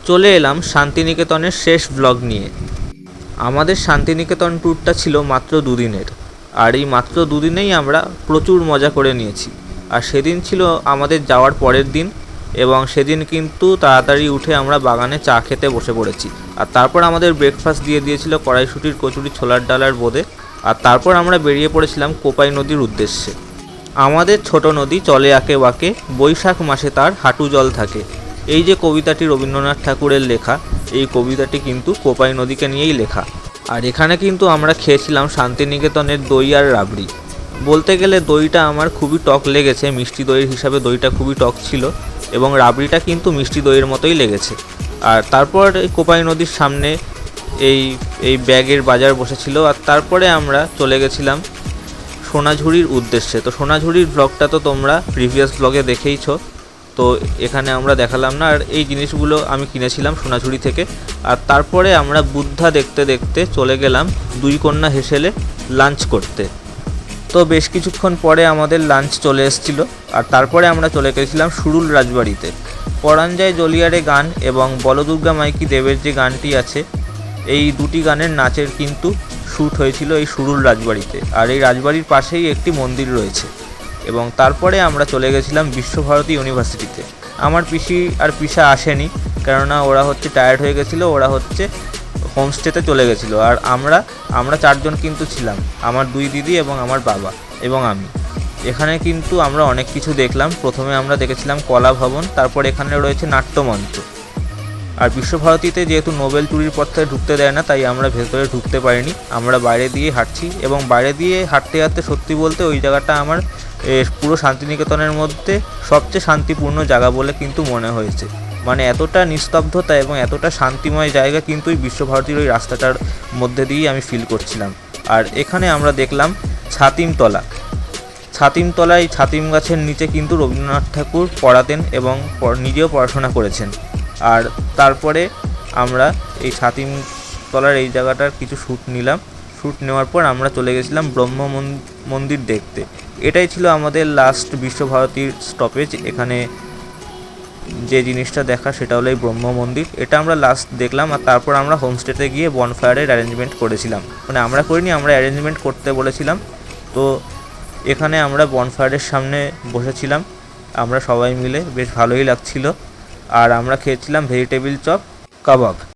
চলে এলাম শান্তিনিকেতনের শেষ ব্লগ নিয়ে। আমাদের শান্তিনিকেতন ট্যুরটা ছিল মাত্র দুদিনের, আর এই মাত্র দুদিনেই আমরা প্রচুর মজা করে নিয়েছি। আর সেদিন ছিল আমাদের যাওয়ার পরের দিন, এবং সেদিন কিন্তু তাড়াতাড়ি উঠে আমরা বাগানে চা খেতে বসে পড়েছি। আর তারপর আমাদের ব্রেকফাস্ট দিয়ে দিয়েছিল কড়াইশুঁটির কচুরি, ছোলার ডালার বোঁদে। আর তারপর আমরা বেরিয়ে পড়েছিলাম কোপাই নদীর উদ্দেশ্যে। আমাদের ছোট নদী চলে আঁকে বাঁকে, বৈশাখ মাসে তার হাঁটু জল থাকে। এই যে কবিতাটি রবীন্দ্রনাথ ঠাকুরের লেখা, এই কবিতাটি কিন্তু কোপাই নদীকে নিয়েই লেখা। আর এখানে কিন্তু আমরা খেয়েছিলাম শান্তিনিকেতনের দই আর রাবড়ি। বলতে গেলে দইটা আমার খুবই টক লেগেছে, মিষ্টি দইয়ের হিসাবে দইটা খুবই টক ছিল, এবং রাবড়িটা কিন্তু মিষ্টি দইয়ের মতোই লেগেছে। আর তারপর কোপাই নদীর সামনে এই ব্যাগের বাজার বসেছিল। আর তারপরে আমরা চলে গেছিলাম সোনাঝুরির উদ্দেশ্যে। তো সোনাঝুরির ব্লগটা তো তোমরা প্রিভিয়াস ব্লগে দেখেইছো, তো এখানে আমরা দেখালাম না। আর এই জিনিসগুলো আমি কিনেছিলাম সোনাঝুরি থেকে। আর তারপরে আমরা বুদ্ধা দেখতে দেখতে চলে গেলাম দুই কন্যা হেসেলে লাঞ্চ করতে। তো বেশ কিছুক্ষণ পরে আমাদের লাঞ্চ চলে এসেছিল। আর তারপরে আমরা চলে গেছিলাম সুরুল রাজবাড়িতে। পরাঞ্জয় জলিয়ারে গান এবং বলদুর্গা মাইকি দেবের যে গানটি আছে, এই দুটি গানের নাচের কিন্তু শ্যুট হয়েছিল এই সুরুল রাজবাড়িতে। আর এই রাজবাড়ির পাশেই একটি মন্দির রয়েছে। এবং তারপরে আমরা চলে গেছিলাম বিশ্বভারতী ইউনিভার্সিটিতে। আমার পিসি আর পিসা আসেনি, কেননা ওরা টায়ার্ড হয়ে গেছিলো, ওরা হোমস্টেতে চলে গেছিলো। আর আমরা চারজন কিন্তু ছিলাম, আমার দুই দিদি এবং আমার বাবা এবং আমি। এখানে কিন্তু আমরা অনেক কিছু দেখলাম। প্রথমে আমরা দেখেছিলাম কলা ভবন, তারপর এখানে রয়েছে নাট্যমঞ্চ। আর বিশ্বভারতীতে যেহেতু নোবেল চুরির পথে ঢুকতে দেয় না, তাই আমরা ভেতরে ঢুকতে পারিনি। আমরা বাইরে দিয়ে হাঁটছি, এবং বাইরে দিয়ে হাঁটতে হাঁটতে সত্যি বলতে ওই জায়গাটা আমার পুরো শান্তিনিকেতনের মধ্যে সবচেয়ে শান্তিপূর্ণ জায়গা বলে কিন্তু মনে হয়েছে। মানে এতটা নিস্তব্ধতা এবং এতটা শান্তিময় জায়গা কিন্তু ওই বিশ্বভারতীর ওই রাস্তাটার মধ্যে দিয়েই আমি ফিল করছিলাম। আর এখানে আমরা দেখলাম ছাতিমতলায় ছাতিম গাছের নিচে কিন্তু রবীন্দ্রনাথ ঠাকুর পড়াতেন এবং নিজেও পড়াশোনা করেছেন। আর তারপরে আমরা এই ছাতিমতলার এই জায়গাটার কিছু শ্যুট নিলাম। শ্যুট নেওয়ার পর আমরা চলে গেছিলাম ব্রহ্ম মন্দির দেখতে। এটাই ছিল আমাদের লাস্ট বিশ্বভারতীর স্টপেজ। এখানে যে জিনিসটা দেখা সেটা হলো এই ব্রহ্ম মন্দির, এটা আমরা লাস্ট দেখলাম। আর তারপর আমরা হোমস্টেতে গিয়ে বনফায়ারের অ্যারেঞ্জমেন্ট করেছিলাম। মানে আমরা করিনি, আমরা অ্যারেঞ্জমেন্ট করতে বলেছিলাম। তো এখানে আমরা বনফায়ারের সামনে বসেছিলাম আমরা সবাই মিলে, বেশ ভালোই লাগছিল। আর আমরা খেয়েছিলাম ভেজিটেবিল চপ কাবাব।